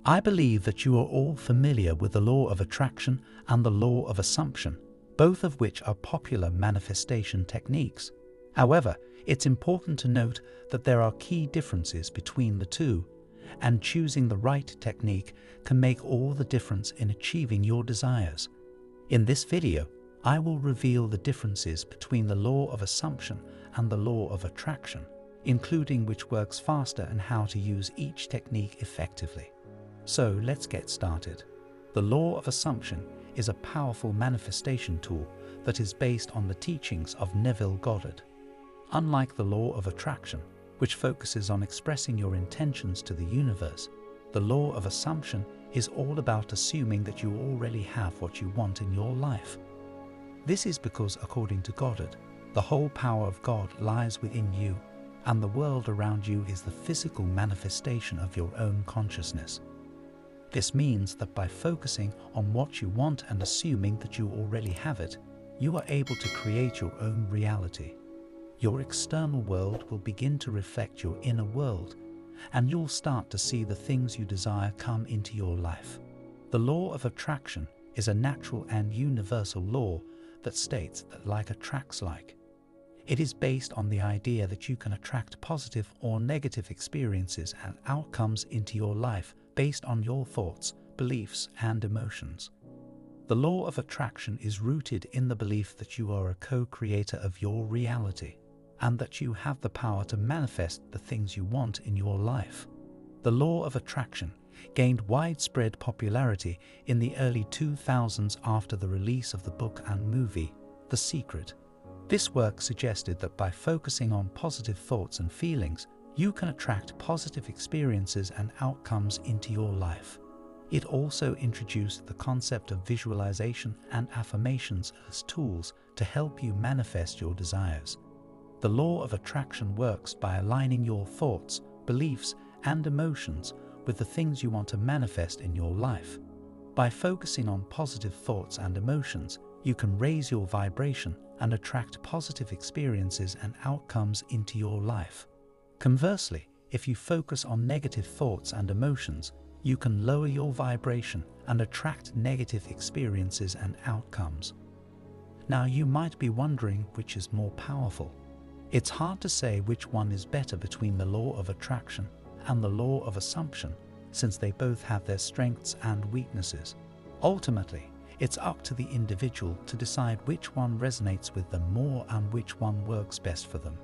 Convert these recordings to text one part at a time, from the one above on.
I believe that you are all familiar with the law of attraction and the law of assumption, both of which are popular manifestation techniques. However, it's important to note that there are key differences between the two, and choosing the right technique can make all the difference in achieving your desires. In this video, I will reveal the differences between the law of assumption and the law of attraction, including which works faster and how to use each technique effectively. So let's get started. The law of assumption is a powerful manifestation tool that is based on the teachings of Neville Goddard. Unlike the law of attraction, which focuses on expressing your intentions to the universe, the law of assumption is all about assuming that you already have what you want in your life. This is because, according to Goddard, the whole power of God lies within you, and the world around you is the physical manifestation of your own consciousness. This means that by focusing on what you want and assuming that you already have it, you are able to create your own reality. Your external world will begin to reflect your inner world, and you'll start to see the things you desire come into your life. The law of attraction is a natural and universal law that states that like attracts like. It is based on the idea that you can attract positive or negative experiences and outcomes into your life based on your thoughts, beliefs, and emotions. The law of attraction is rooted in the belief that you are a co-creator of your reality, and that you have the power to manifest the things you want in your life. The law of attraction gained widespread popularity in the early 2000s after the release of the book and movie, The Secret. This work suggested that by focusing on positive thoughts and feelings, you can attract positive experiences and outcomes into your life. It also introduced the concept of visualization and affirmations as tools to help you manifest your desires. The law of attraction works by aligning your thoughts, beliefs, and emotions with the things you want to manifest in your life. By focusing on positive thoughts and emotions, you can raise your vibration and attract positive experiences and outcomes into your life. Conversely, if you focus on negative thoughts and emotions, you can lower your vibration and attract negative experiences and outcomes. Now, you might be wondering which is more powerful. It's hard to say which one is better between the law of attraction and the law of assumption, since they both have their strengths and weaknesses. Ultimately, it's up to the individual to decide which one resonates with them more and which one works best for them.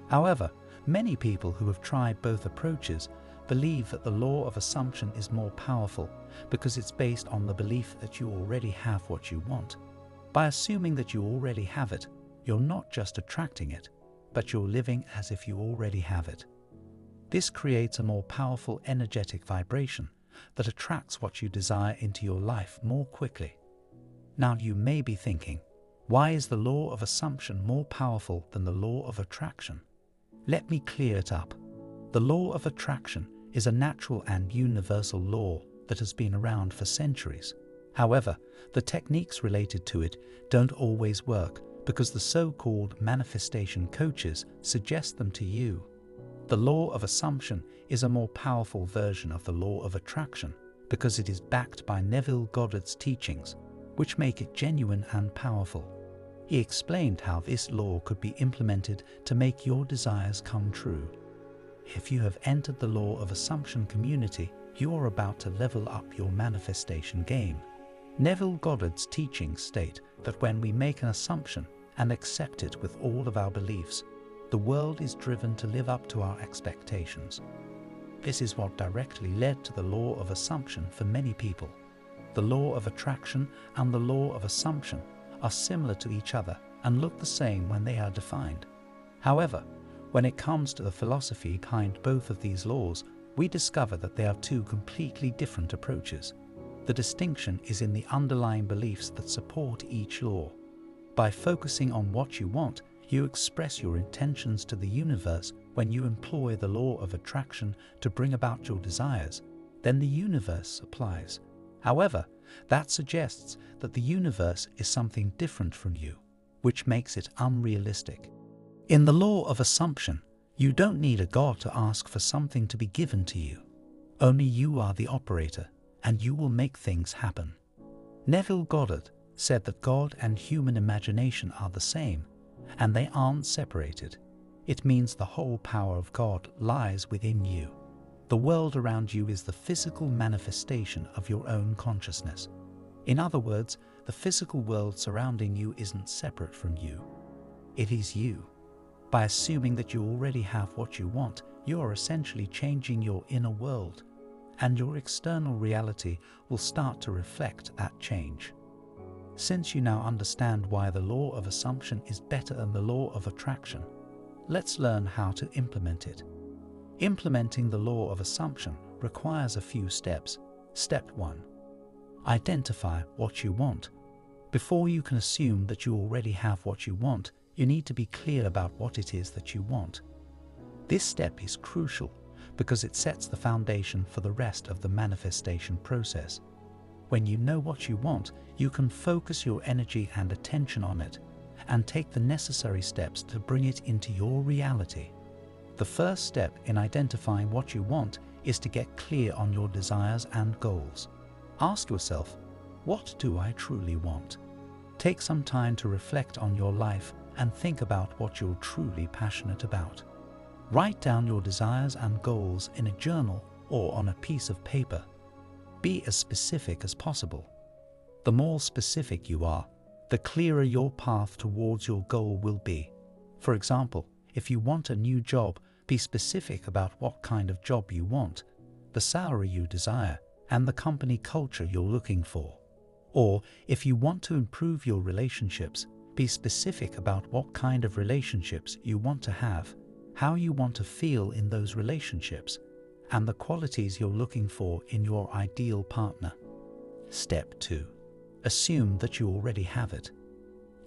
However, many people who have tried both approaches believe that the law of assumption is more powerful because it's based on the belief that you already have what you want. By assuming that you already have it, you're not just attracting it, but you're living as if you already have it. This creates a more powerful energetic vibration that attracts what you desire into your life more quickly. Now, you may be thinking, why is the law of assumption more powerful than the law of attraction? Let me clear it up. The law of attraction is a natural and universal law that has been around for centuries. However, the techniques related to it don't always work because the so-called manifestation coaches suggest them to you. The law of assumption is a more powerful version of the law of attraction because it is backed by Neville Goddard's teachings, which make it genuine and powerful. He explained how this law could be implemented to make your desires come true. If you have entered the law of assumption community, you are about to level up your manifestation game. Neville Goddard's teachings state that when we make an assumption and accept it with all of our beliefs, the world is driven to live up to our expectations. This is what directly led to the law of assumption for many people. The law of attraction and the law of assumption are similar to each other and look the same when they are defined. However, when it comes to the philosophy behind both of these laws, we discover that they are two completely different approaches. The distinction is in the underlying beliefs that support each law. By focusing on what you want, you express your intentions to the universe. When you employ the law of attraction to bring about your desires, then the universe supplies. However, that suggests that the universe is something different from you, which makes it unrealistic. In the law of assumption, you don't need a God to ask for something to be given to you. Only you are the operator, and you will make things happen. Neville Goddard said that God and human imagination are the same, and they aren't separated. It means the whole power of God lies within you. The world around you is the physical manifestation of your own consciousness. In other words, the physical world surrounding you isn't separate from you. It is you. By assuming that you already have what you want, you are essentially changing your inner world, and your external reality will start to reflect that change. Since you now understand why the law of assumption is better than the law of attraction, let's learn how to implement it. Implementing the law of assumption requires a few steps. Step 1. Identify what you want. Before you can assume that you already have what you want, you need to be clear about what it is that you want. This step is crucial because it sets the foundation for the rest of the manifestation process. When you know what you want, you can focus your energy and attention on it and take the necessary steps to bring it into your reality. The first step in identifying what you want is to get clear on your desires and goals. Ask yourself, what do I truly want? Take some time to reflect on your life and think about what you're truly passionate about. Write down your desires and goals in a journal or on a piece of paper. Be as specific as possible. The more specific you are, the clearer your path towards your goal will be. For example, if you want a new job, be specific about what kind of job you want, the salary you desire, and the company culture you're looking for. Or, if you want to improve your relationships, be specific about what kind of relationships you want to have, how you want to feel in those relationships, and the qualities you're looking for in your ideal partner. Step 2. Assume that you already have it.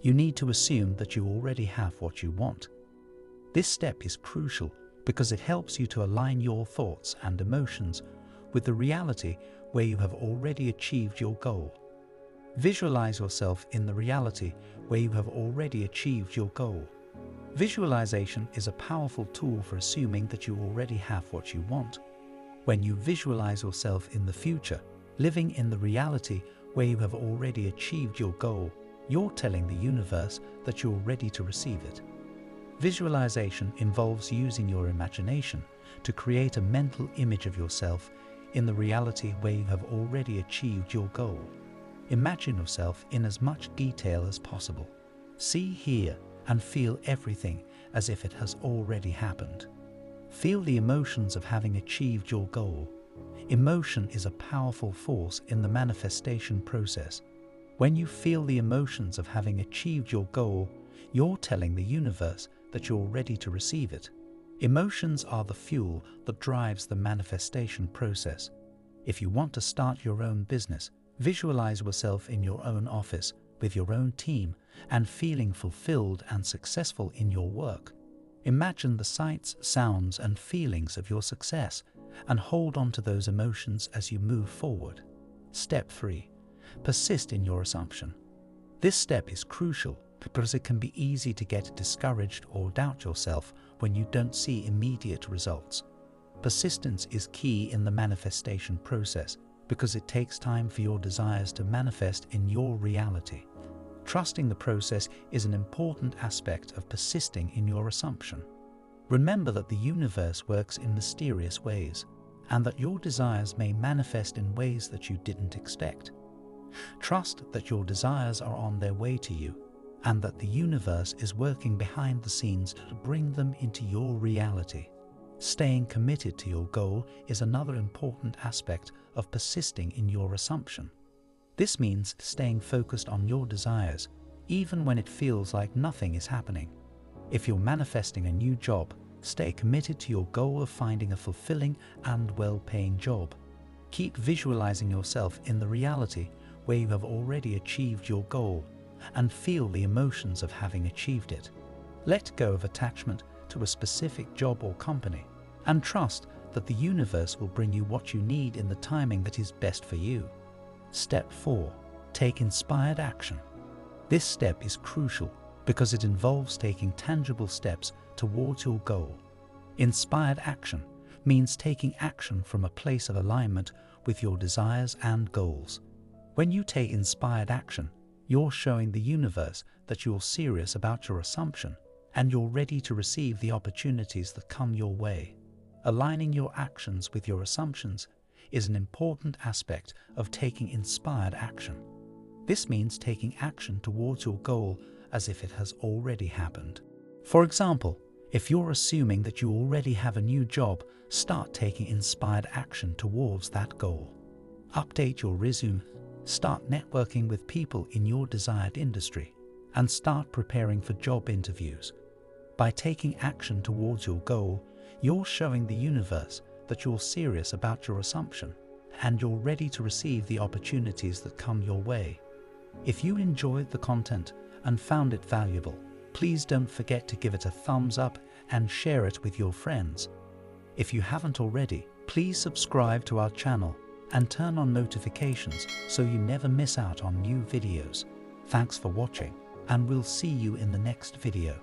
You need to assume that you already have what you want. This step is crucial because it helps you to align your thoughts and emotions with the reality where you have already achieved your goal. Visualize yourself in the reality where you have already achieved your goal. Visualization is a powerful tool for assuming that you already have what you want. When you visualize yourself in the future, living in the reality where you have already achieved your goal, you're telling the universe that you're ready to receive it. Visualization involves using your imagination to create a mental image of yourself in the reality where you have already achieved your goal. Imagine yourself in as much detail as possible. See, hear, and feel everything as if it has already happened. Feel the emotions of having achieved your goal. Emotion is a powerful force in the manifestation process. When you feel the emotions of having achieved your goal, you're telling the universe that you're ready to receive it. Emotions are the fuel that drives the manifestation process. If you want to start your own business, visualize yourself in your own office with your own team and feeling fulfilled and successful in your work. Imagine the sights, sounds, and feelings of your success and hold on to those emotions as you move forward. Step 3. Persist in your assumption. This step is crucial because it can be easy to get discouraged or doubt yourself when you don't see immediate results. Persistence is key in the manifestation process because it takes time for your desires to manifest in your reality. Trusting the process is an important aspect of persisting in your assumption. Remember that the universe works in mysterious ways, and that your desires may manifest in ways that you didn't expect. Trust that your desires are on their way to you, and that the universe is working behind the scenes to bring them into your reality. Staying committed to your goal is another important aspect of persisting in your assumption. This means staying focused on your desires, even when it feels like nothing is happening. If you're manifesting a new job, stay committed to your goal of finding a fulfilling and well-paying job. Keep visualizing yourself in the reality where you have already achieved your goal and feel the emotions of having achieved it. Let go of attachment to a specific job or company and trust that the universe will bring you what you need in the timing that is best for you. Step 4. Take inspired action. This step is crucial because it involves taking tangible steps towards your goal. Inspired action means taking action from a place of alignment with your desires and goals. When you take inspired action, you're showing the universe that you're serious about your assumption and you're ready to receive the opportunities that come your way. Aligning your actions with your assumptions is an important aspect of taking inspired action. This means taking action towards your goal as if it has already happened. For example, if you're assuming that you already have a new job, start taking inspired action towards that goal. Update your resume, start networking with people in your desired industry, and start preparing for job interviews. By taking action towards your goal, you're showing the universe that you're serious about your assumption and you're ready to receive the opportunities that come your way. If you enjoyed the content and found it valuable, please don't forget to give it a thumbs up and share it with your friends. If you haven't already, please subscribe to our channel and turn on notifications so you never miss out on new videos. Thanks for watching, and we'll see you in the next video.